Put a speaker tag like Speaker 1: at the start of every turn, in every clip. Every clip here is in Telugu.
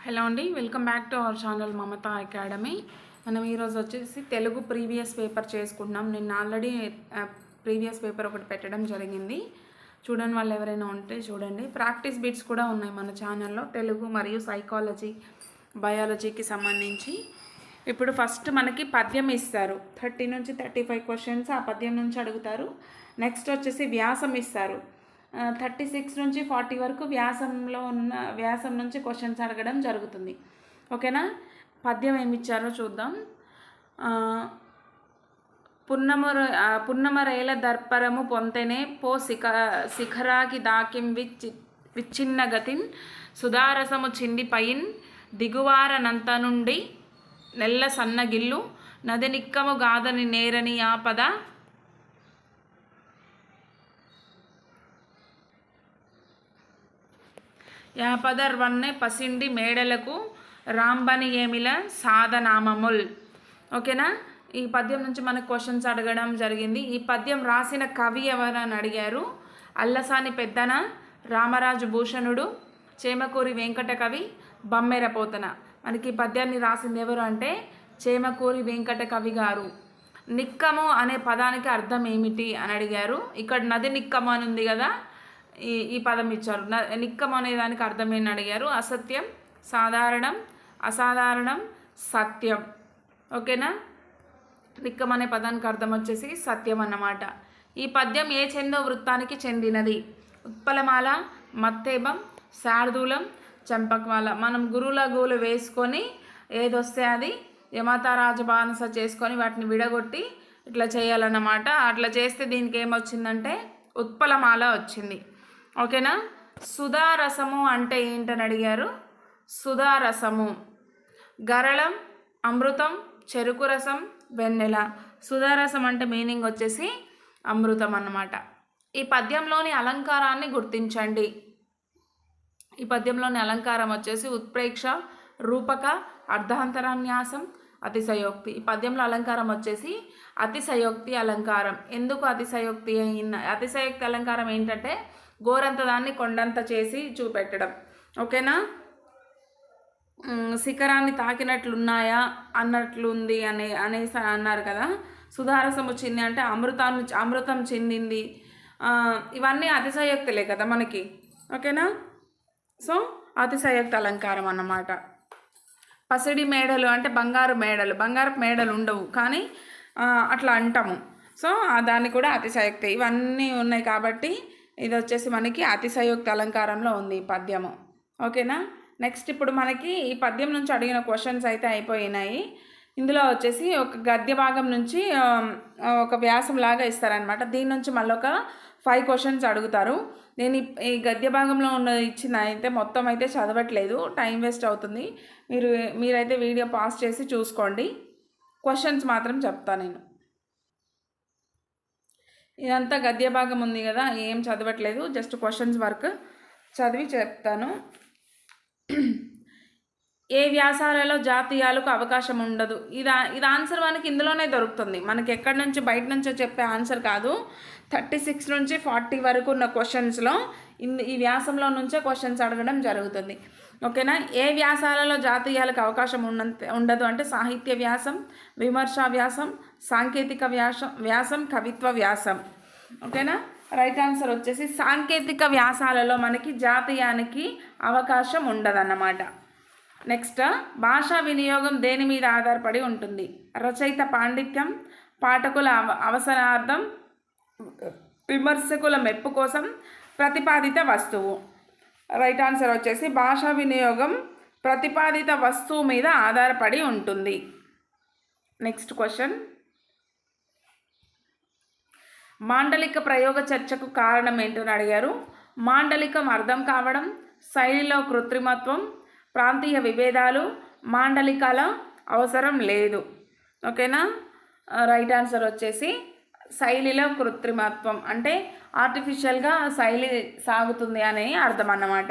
Speaker 1: హలో అండి, welcome back to our channel Mamata academy. మనం ఈరోజు వచ్చేసి తెలుగు ప్రీవియస్ పేపర్ చేసుకుంటున్నాం. నేను ఆల్రెడీ ప్రీవియస్ పేపర్ ఒకటి పెట్టడం జరిగింది. చూడని వాళ్ళు ఎవరైనా ఉంటే చూడండి. ప్రాక్టీస్ బిట్స్ కూడా ఉన్నాయి మన ఛానల్లో, తెలుగు మరియు సైకాలజీ, బయాలజీకి సంబంధించి. ఇప్పుడు ఫస్ట్ మనకి పద్యం ఇస్తారు. 30 నుంచి 35 క్వశ్చన్స్ ఆ పద్యం నుంచి అడుగుతారు. నెక్స్ట్ వచ్చేసి వ్యాసం ఇస్తారు. 36 నుంచి 40 వరకు వ్యాసం నుంచి క్వశ్చన్స్ అడగడం జరుగుతుంది. ఓకేనా? పద్యం ఏమి ఇచ్చారో చూద్దాం. పున్నమరేల దర్పరము పొంతెనే పో శిఖరాకి దాకిం విచ్ఛిన్న గతిన్ సుధారసము చింది పైన్ దిగువారనంత నుండి నెల్ల సన్నగిల్లు నది నిక్కము గాదని నేరని ఆపద యాపదర్వన్నే పసిండి మేడలకు రాంబని ఏమిల సాధనామముల్. ఓకేనా? ఈ పద్యం నుంచి మనకు క్వశ్చన్స్ అడగడం జరిగింది. ఈ పద్యం రాసిన కవి ఎవరని అడిగారు. అల్లసాని పెద్దన, రామరాజు భూషణుడు, చేమకూరి వెంకట కవి, బమ్మెర పోతన. మనకి ఈ పద్యాన్ని రాసింది ఎవరు అంటే చేమకూరి వెంకట కవి గారు. నిక్కము అనే పదానికి అర్థం ఏమిటి అని అడిగారు. ఇక్కడ నది నిక్కము అని ఉంది కదా, ఈ పదం ఇచ్చారు. నిక్కం అనే దానికి అర్థం ఏంటి అడిగారు. అసత్యం, సాధారణం, అసాధారణం, సత్యం. ఓకేనా? నిక్కం అనే పదానికి అర్థం వచ్చేసి సత్యం అన్నమాట. ఈ పద్యం ఏ ఛందో వృత్తానికి చెందినది. ఉత్పలమాల, మత్తేబం, శార్దూలం, చంపకమాల. మనం గురువుల గోలు వేసుకొని ఏదొస్తే అది యమతారాజబానస చేసుకొని వాటిని విడగొట్టి ఇట్లా చేయాలన్నమాట. అట్లా చేస్తే దీనికి ఏమొచ్చిందంటే ఉత్పలమాల వచ్చింది. ఓకేనా? సుధారసము అంటే ఏంటని అడిగారు. సుధారసము గరళం, అమృతం, చెరుకు రసం, వెన్నెల. సుధారసం అంటే మీనింగ్ వచ్చేసి అమృతం అన్నమాట. ఈ పద్యంలోని అలంకారాన్ని గుర్తించండి. ఈ పద్యంలోని అలంకారం వచ్చేసి ఉత్ప్రేక్ష, రూపక, అర్ధాంతరాన్యాసం, అతిశయోక్తి. ఈ పద్యంలో అలంకారం వచ్చేసి అతిశయోక్తి అలంకారం. ఎందుకు అతిశయోక్తి అయిన? అతిశయోక్తి అలంకారం ఏంటంటే గోరంత దాన్ని కొండంత చేసి చూపెట్టడం. ఓకేనా? శిఖరాన్ని తాకినట్లున్నాయా అన్నట్లుంది అనేసి అన్నారు కదా. సుధారసం వచ్చింది అంటే అమృతం చెందింది. ఇవన్నీ అతిశయోక్తులే కదా మనకి. ఓకేనా? సో అతిశయోక్తి అలంకారం అన్నమాట. పసిడి మేడలు అంటే బంగారపు మేడలు ఉండవు కానీ అట్లా అంటాము. సో దాన్ని కూడా అతిశయోక్తి. ఇవన్నీ ఉన్నాయి కాబట్టి ఇది వచ్చేసి మనకి అతిశయోక్తి అలంకారంలో ఉంది ఈ పద్యము. ఓకేనా? నెక్స్ట్ ఇప్పుడు మనకి ఈ పద్యం నుంచి అడిగిన క్వశ్చన్స్ అయితే అయిపోయినాయి. ఇందులో వచ్చేసి ఒక గద్య భాగం నుంచి ఒక వ్యాసం లాగా ఇస్తారనమాట. దీని నుంచి మళ్ళీ ఒక 5 క్వశ్చన్స్ అడుగుతారు. నేను ఈ గద్య భాగంలో ఇచ్చిన అయితే మొత్తం అయితే చదవట్లేదు, టైం వేస్ట్ అవుతుంది. మీరైతే వీడియో పాస్ చేసి చూసుకోండి. క్వశ్చన్స్ మాత్రం చెప్తాను నేను. ఇదంతా గద్య భాగం ఉంది కదా, ఏం చదవట్లేదు, జస్ట్ క్వశ్చన్స్ వర్క్ చదివి చెప్తాను. ఏ వ్యాసాలలో జాతీయాలకు అవకాశం ఉండదు. ఇది ఆన్సర్ మనకి ఇందులోనే దొరుకుతుంది. మనకి ఎక్కడి నుంచి బయట నుంచో చెప్పే ఆన్సర్ కాదు. 36 నుంచి 40 వరకు ఉన్న క్వశ్చన్స్లో ఈ వ్యాసంలో నుంచే క్వశ్చన్స్ అడగడం జరుగుతుంది. ఓకేనా? ఏ వ్యాసాలలో జాతీయాలకు అవకాశం ఉండదు అంటే సాహిత్య వ్యాసం, విమర్శా వ్యాసం, సాంకేతిక వ్యాసం, కవిత్వ వ్యాసం. ఓకేనా? రైట్ ఆన్సర్ వచ్చేసి సాంకేతిక వ్యాసాలలో మనకి జాతీయానికి అవకాశం ఉండదన్నమాట. నెక్స్ట్, భాషా వినియోగం దేని మీద ఆధారపడి ఉంటుంది. రచయిత పాండిత్యం, పాఠకుల అవసరార్థం, విమర్శకుల మెప్పు కోసం, ప్రతిపాదిత వస్తువు. రైట్ ఆన్సర్ వచ్చేసి భాషా వినియోగం ప్రతిపాదిత వస్తువు మీద ఆధారపడి ఉంటుంది. నెక్స్ట్ క్వశ్చన్, మాండలిక ప్రయోగ చర్చకు కారణం ఏంటని అడిగారు. మాండలికం అర్థం కావడం, శైలిలో కృత్రిమత్వం, ప్రాంతీయ విభేదాలు, మాండలికాల అవసరం లేదు. ఓకేనా? రైట్ ఆన్సర్ వచ్చేసి శైలిలో కృత్రిమత్వం అంటే ఆర్టిఫిషియల్గా శైలి సాగుతుంది అనే అర్థం అన్నమాట.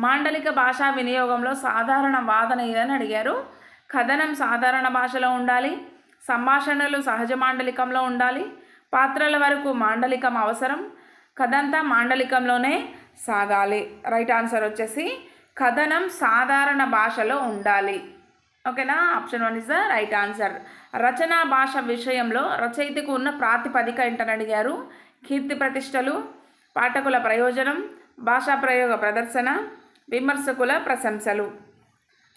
Speaker 1: మాండలిక భాషా వినియోగంలో సాధారణ వాదన ఏదని అడిగారు. కథనం సాధారణ భాషలో ఉండాలి, సంభాషణలు సహజ మాండలికంలో ఉండాలి, పాత్రల వరకు మాండలికం అవసరం, కథంతా మాండలికంలోనే సాగాలి. రైట్ ఆన్సర్ వచ్చేసి కథనం సాధారణ భాషలో ఉండాలి. ఓకేనా, option 1 is the right answer. రచనా భాష విషయంలో రచయితకు ఉన్న ప్రాతిపదిక ఏంటని అడిగారు. కీర్తి ప్రతిష్టలు, పాఠకుల ప్రయోజనం, భాషా ప్రయోగ ప్రదర్శన, విమర్శకుల ప్రశంసలు.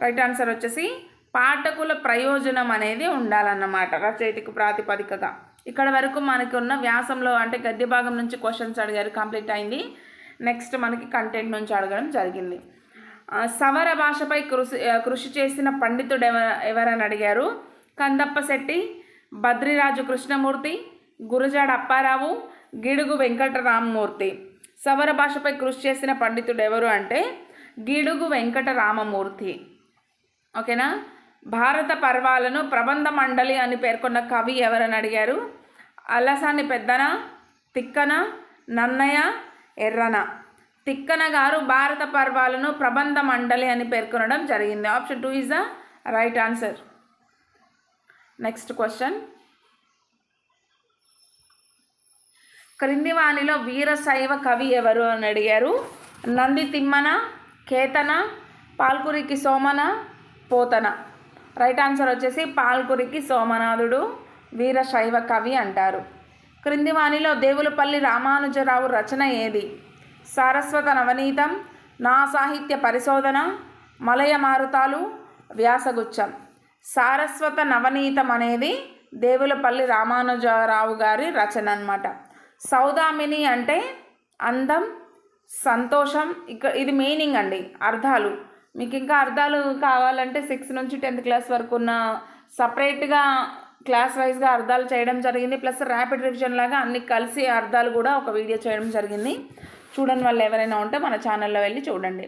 Speaker 1: రైట్ ఆన్సర్ వచ్చేసి పాఠకుల ప్రయోజనం అనేది ఉండాలన్నమాట రచయితకు ప్రాతిపదికగా. ఇక్కడ వరకు మనకి ఉన్న వ్యాసంలో అంటే గద్య భాగం నుంచి క్వశ్చన్స్ అడిగారు, కంప్లీట్ అయింది. నెక్స్ట్ మనకి కంటెంట్ నుంచి అడగడం జరిగింది. సవర భాషపై కృషి చేసిన పండితుడు ఎవరని అడిగారు. కందప్ప శెట్టి, బద్రిరాజు కృష్ణమూర్తి, గురజాడ అప్పారావు, గిడుగు వెంకటరామమూర్తి. సవర భాషపై కృషి చేసిన పండితుడు ఎవరు అంటే గిడుగు వెంకటరామమూర్తి. ఓకేనా. భారత పర్వాలను ప్రబంధ మండలి అని పేర్కొన్న కవి ఎవరని అడిగారు. అల్లసాని పెద్దన, తిక్కన, నన్నయ్య, ఎర్రన. తిక్కన గారు భారత పర్వాలను ప్రబంధ మండలి అని పేర్కొనడం జరిగింది. Option 2 is the right answer. Next question. క్రింది వానిలో వీరశైవ కవి ఎవరు అని అడిగారు. నంది తిమ్మన, కేతన, పాల్కురికి సోమన, పోతన. రైట్ ఆన్సర్ వచ్చేసి పాల్కురికి సోమనాథుడు వీరశైవ కవి అంటారు. క్రింది వానిలో దేవులపల్లి రామానుజరావు రచన ఏది. సారస్వత నవనీతం, నా సాహిత్య పరిశోధన, మలయ మారుతాలు, వ్యాసగుచ్చం. సారస్వత నవనీతం అనేది దేవులపల్లి రామానుజరావు గారి రచన అన్నమాట. సౌదామిని అంటే అందం, సంతోషం. ఇది మీనింగ్ అండి, అర్థాలు. మీకు ఇంకా అర్థాలు కావాలంటే 6 నుంచి 10th క్లాస్ వరకు ఉన్న సపరేట్గా క్లాస్ వైజ్గా అర్థాలు చేయడం జరిగింది. ప్లస్ ర్యాపిడ్ రివిజన్ లాగా అన్ని కలిసి అర్థాలు కూడా ఒక వీడియో చేయడం జరిగింది. చూడని వాళ్ళు ఎవరైనా ఉంటే మన ఛానల్లో వెళ్ళి చూడండి.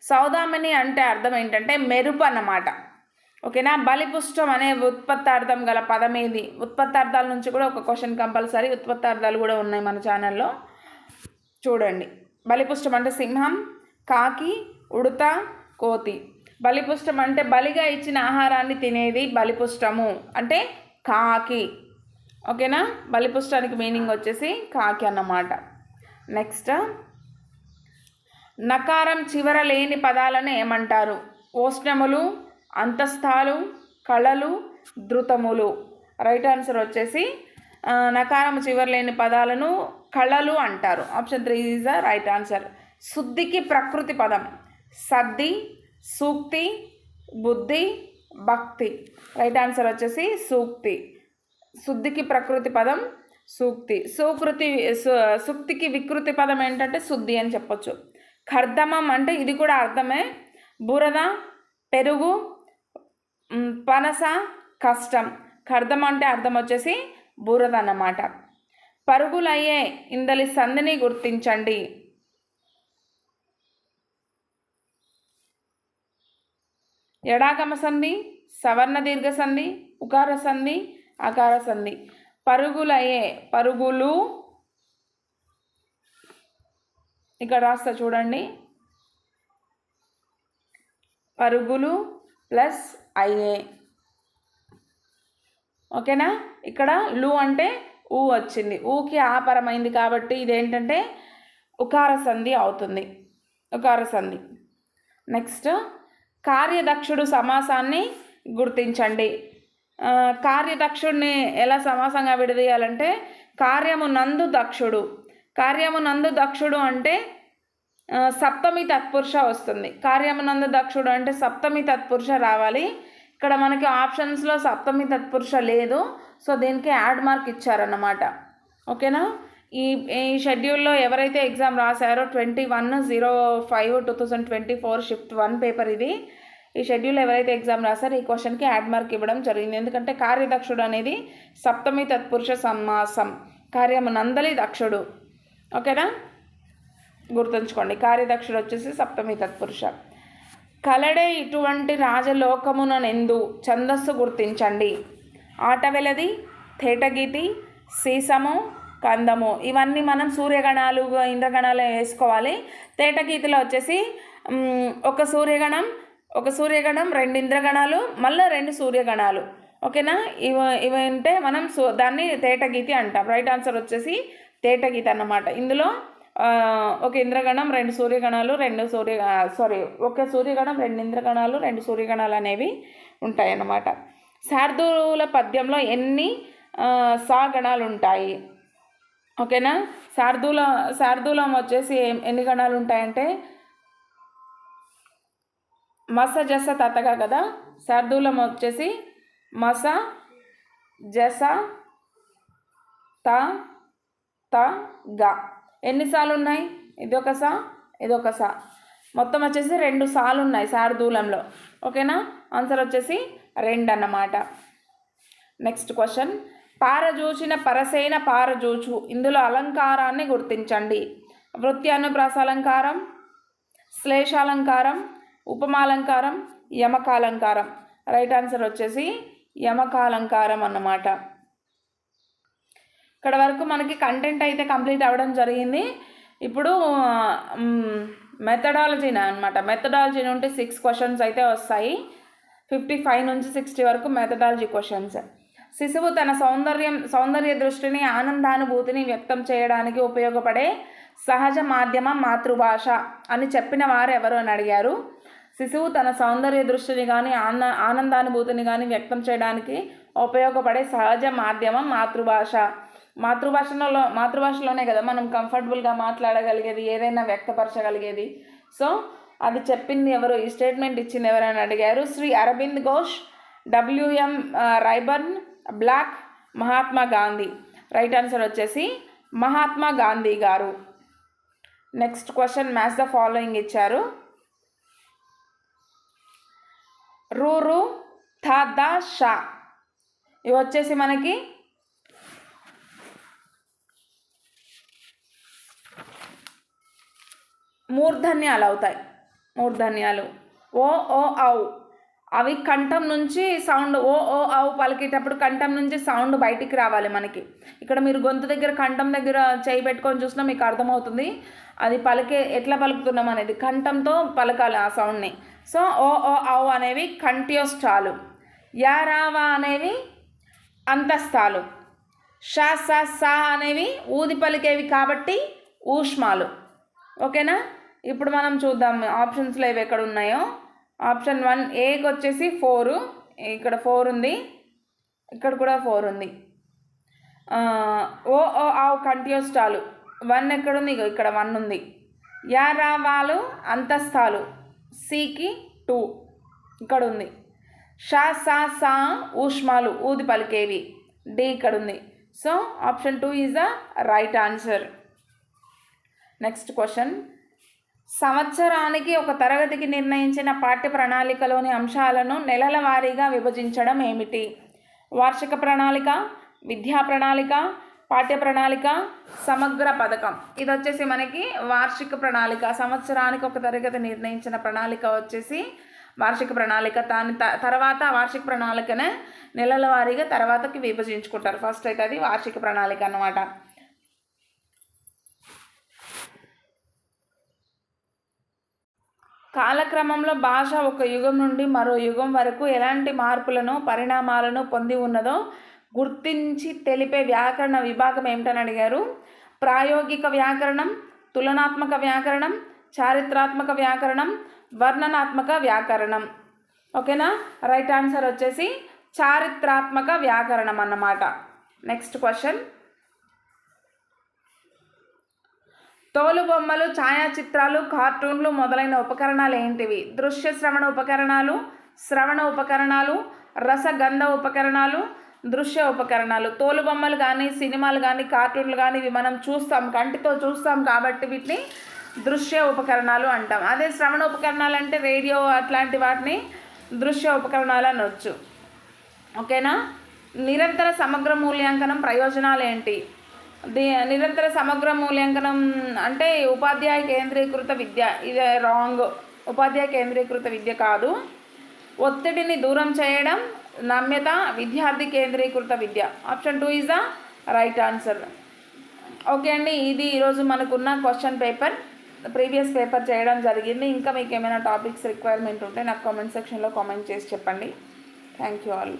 Speaker 1: సౌదామిని అంటే అర్థం ఏంటంటే మెరుపు అన్నమాట. ఓకేనా. బలిపుష్టం అనే ఉత్పత్తార్థం గల పదం ఏది. ఉత్పత్తార్థాల నుంచి కూడా ఒక క్వశ్చన్ కంపల్సరీ. ఉత్పత్తార్థాలు కూడా ఉన్నాయి మన ఛానల్లో, చూడండి. బలిపుష్టం అంటే సింహం, కాకి, ఉడత, కోతి. బలిపుష్టం అంటే బలిగా ఇచ్చిన ఆహారాన్ని తినేది బలిపుష్టము అంటే కాకి. ఓకేనా. బలిపుష్టానికి మీనింగ్ వచ్చేసి కాకి అన్నమాట. నెక్స్ట్, నకారం చివర లేని పదాలను ఏమంటారు. ఓష్ణములు, అంతస్థాలు, కళలు, ధృతములు. రైట్ ఆన్సర్ వచ్చేసి నకారం చివర లేని పదాలను కళలు అంటారు. Option 3 is the right answer. శుద్ధికి ప్రకృతి పదం సద్ది, సూక్తి, బుద్ధి, భక్తి. రైట్ ఆన్సర్ వచ్చేసి సూక్తి. శుద్ధికి ప్రకృతి పదం సూక్తి. సూక్తికి వికృతి పదం ఏంటంటే శుద్ధి అని చెప్పొచ్చు. కర్దమం అంటే ఇది కూడా అర్థమే. బురద, పెరుగు, పనస, కష్టం. కర్దం అంటే అర్థం వచ్చేసి బురద అన్నమాట. పరుగులయ్యే ఇందలి సంధిని గుర్తించండి. ఎడాగమ సంధి, సవర్ణ దీర్ఘ సంధి, ఉకార సంధి, అకార సంధి. పరుగులయ్యే, పరుగులు ఇక్కడ రాస్తా చూడండి. పరుగులు ప్లస్ అయ్యే. ఓకేనా. ఇక్కడ లు అంటే ఊ వచ్చింది, ఊకి ఆపరమైంది కాబట్టి ఇదేంటంటే ఉకార సంధి అవుతుంది. ఉకార సంధి. నెక్స్ట్, కార్యదక్షుడు సమాసాన్ని గుర్తించండి. కార్యదక్షుడిని ఎలా సమాసంగా విడదీయాలంటే కార్యము నందు దక్షుడు. కార్యము నందు దక్షుడు అంటే సప్తమి తత్పురుష వస్తుంది. కార్యము నందు దక్షుడు అంటే సప్తమి తత్పురుష రావాలి. ఇక్కడ మనకి ఆప్షన్స్లో సప్తమి తత్పురుష లేదు, సో దీనికి యాడ్ మార్క్ ఇచ్చారన్నమాట. ఓకేనా. ఈ షెడ్యూల్లో ఎవరైతే ఎగ్జామ్ రాశారో 21/05/2024 షిఫ్ట్ 1 పేపర్ ఇది. ఈ షెడ్యూల్లో ఎవరైతే ఎగ్జామ్ రాశారో ఈ క్వశ్చన్కి యాడ్ మార్క్ ఇవ్వడం జరిగింది. ఎందుకంటే కార్యదక్షుడు అనేది సప్తమి తత్పురుష సమాసం, కార్యము నందలి దక్షుడు. ఓకేనా, గుర్తుంచుకోండి. కార్యదక్షుడు వచ్చేసి సప్తమి తత్పురుష. కలడే ఇటువంటి రాజలోకముననెందు ఛందస్సు గుర్తించండి. ఆటవెలది, తేటగీతి, సీసము, కందము. ఇవన్నీ మనం సూర్యగణాలు ఇంద్రగణాలు వేసుకోవాలి. తేటగీతిలో వచ్చేసి ఒక సూర్యగణం 2 ఇంద్రగణాలు మళ్ళీ 2 సూర్యగణాలు. ఓకేనా. ఇవంటే మనం దాన్ని తేటగీతి అంటాం. రైట్ ఆన్సర్ వచ్చేసి తేటగీతి అన్నమాట. ఇందులో ఒక ఇంద్రగణం, 2 సూర్యగణాలు, ఒక సూర్యగణం, 2 ఇంద్రగణాలు, 2 సూర్యగణాలు అనేవి ఉంటాయన్నమాట. శార్దూల పద్యంలో ఎన్ని సాగణాలు ఉంటాయి? ఓకేనా. శార్దూలం వచ్చేసి ఎన్ని గణాలు ఉంటాయంటే మస జస తతగా కదా. శార్దూలం వచ్చేసి మస జస త త గ. ఎన్నిసార్లు ఉన్నాయి? ఇదొక సా, ఇదొక సా. మొత్తం వచ్చేసి 2 సార్లు ఉన్నాయి శార్దూలంలో. ఓకేనా. ఆన్సర్ వచ్చేసి 2 అన్నమాట. Next question. పారజూచిన పరసేన పారజూచు. ఇందులో అలంకారాన్ని గుర్తించండి. వృత్తి అనుప్రాస అలంకారం, శ్లేషాలంకారం, ఉపమాలంకారం, యమకాలంకారం. రైట్ ఆన్సర్ వచ్చేసి యమకాలంకారం అన్నమాట. ఇక్కడ వరకు మనకి కంటెంట్ అయితే కంప్లీట్ అవ్వడం జరిగింది. ఇప్పుడు మెథడాలజీని అనమాట. మెథడాలజీ నుండి 6 క్వశ్చన్స్ అయితే వస్తాయి. 55 నుంచి 60 వరకు మెథడాలజీ క్వశ్చన్స్. శిశువు తన సౌందర్య దృష్టిని, ఆనందానుభూతిని వ్యక్తం చేయడానికి ఉపయోగపడే సహజ మాధ్యమం మాతృభాష అని చెప్పిన వారు ఎవరు అని అడిగారు. శిశువు తన సౌందర్య దృష్టిని కానీ ఆనందానుభూతిని కానీ వ్యక్తం చేయడానికి ఉపయోగపడే సహజ మాధ్యమం మాతృభాష. మాతృభాషలోనే కదా మనం కంఫర్టబుల్గా మాట్లాడగలిగేది, ఏదైనా వ్యక్తపరచగలిగేది. సో అది చెప్పింది ఎవరు, ఈ స్టేట్మెంట్ ఇచ్చింది ఎవరని అడిగారు. Shri Aravind Ghosh, WM Ryburn, Black, Mahatma Gandhi. Right answer వచ్చేసి మహాత్మా గాంధీ గారు. Next question. Match the following ఇచ్చారు. రూరు థా ద షా. ఇవి వచ్చేసి మనకి మూర్ధన్యాలు అవుతాయి. మూర్ధన్యాలు. ఓ ఓ ఔ అవి కంఠం నుంచి సౌండ్, ఓ ఓ ఔ పలికేటప్పుడు కంఠం నుంచి సౌండ్ బయటికి రావాలి మనకి. ఇక్కడ మీరు గొంతు దగ్గర, కంఠం దగ్గర చేయి పెట్టుకొని చూసినా మీకు అర్థమవుతుంది అది ఎట్లా పలుకుతున్నాం అనేది. కంఠంతో పలకాలి ఆ సౌండ్ని. సో ఓ ఓ ఔ అనేవి కంఠ్యోష్ఠాలు. యా రావా అనేవి అంతస్థాలు. షా సా సా అనేవి ఊది పలికేవి కాబట్టి ఊష్మాలు. ఓకేనా. ఇప్పుడు మనం చూద్దాం ఆప్షన్స్లో ఇవి ఎక్కడ ఉన్నాయో. ఆప్షన్ 1 ఏకి వచ్చేసి 4, ఇక్కడ 4 ఉంది, ఇక్కడ కూడా 4 ఉంది. ఓ ఓ ఆవు కంఠ్యోష్ఠాలు. 1 ఎక్కడుంది? ఇక్కడ 1 ఉంది. యా రావాలు అంతస్థాలు. సికి 2 ఇక్కడ ఉంది. షా సా సా ఊష్మాలు ఊది పలికేవి. డి ఇక్కడ ఉంది. So option 2 is the right answer. Next question. సంవత్సరానికి ఒక తరగతికి నిర్ణయించిన పాఠ్య ప్రణాళికలోని అంశాలను నెలల వారీగా విభజించడం ఏమిటి? వార్షిక ప్రణాళిక, విద్యా ప్రణాళిక, పాఠ్య ప్రణాళిక, సమగ్ర పథకం. ఇది వచ్చేసి మనకి వార్షిక ప్రణాళిక. సంవత్సరానికి ఒక తరగతి నిర్ణయించిన ప్రణాళిక వచ్చేసి వార్షిక ప్రణాళిక. దాని తర్వాత వార్షిక ప్రణాళికనే నెలల వారీగా తర్వాతకి విభజించుకుంటారు. ఫస్ట్ అయితే అది వార్షిక ప్రణాళిక అన్నమాట. కాలక్రమంలో భాష ఒక యుగం నుండి మరో యుగం వరకు ఎలాంటి మార్పులను, పరిణామాలను పొంది ఉన్నదో గుర్తించి తెలిపే వ్యాకరణ విభాగం ఏమిటని అడిగారు. ప్రాయోగిక వ్యాకరణం, తులనాత్మక వ్యాకరణం, చారిత్రాత్మక వ్యాకరణం, వర్ణనాత్మక వ్యాకరణం. ఓకేనా. రైట్ ఆన్సర్ వచ్చేసి చారిత్రాత్మక వ్యాకరణం అన్నమాట. Next question. తోలుబొమ్మలు, ఛాయాచిత్రాలు, కార్టూన్లు మొదలైన ఉపకరణాలు ఏంటివి? దృశ్య శ్రవణ ఉపకరణాలు, శ్రవణ ఉపకరణాలు, రసగంధ ఉపకరణాలు, దృశ్య ఉపకరణాలు. తోలుబొమ్మలు కానీ, సినిమాలు కానీ, కార్టూన్లు కానీ ఇవి మనం చూస్తాం, కంటితో చూస్తాం కాబట్టి వీటిని దృశ్య ఉపకరణాలు అంటాం. అదే శ్రవణ ఉపకరణాలు అంటే రేడియో అట్లాంటి వాటిని దృశ్య ఉపకరణాలు అనొచ్చు. ఓకేనా. నిరంతర సమగ్ర మూల్యాంకనం ప్రయోజనాలు ఏంటి? నిరంతర సమగ్ర మూల్యాంకనం అంటే ఉపాధ్యాయ కేంద్రీకృత విద్య. ఇది రాంగ్. ఉపాధ్యాయ కేంద్రీకృత విద్య కాదు. ఒత్తిడిని దూరం చేయడం, నమ్యత, విద్యార్థి కేంద్రీకృత విద్య. Option 2 is the right answer. Okay అండి, ఇది ఈరోజు మనకున్న క్వశ్చన్ పేపర్. ప్రీవియస్ పేపర్ చేయడం జరిగింది. ఇంకా మీకు ఏమైనా టాపిక్స్ రిక్వైర్మెంట్ ఉంటే నాకు కామెంట్ సెక్షన్లో కామెంట్ చేసి చెప్పండి. Thank you all.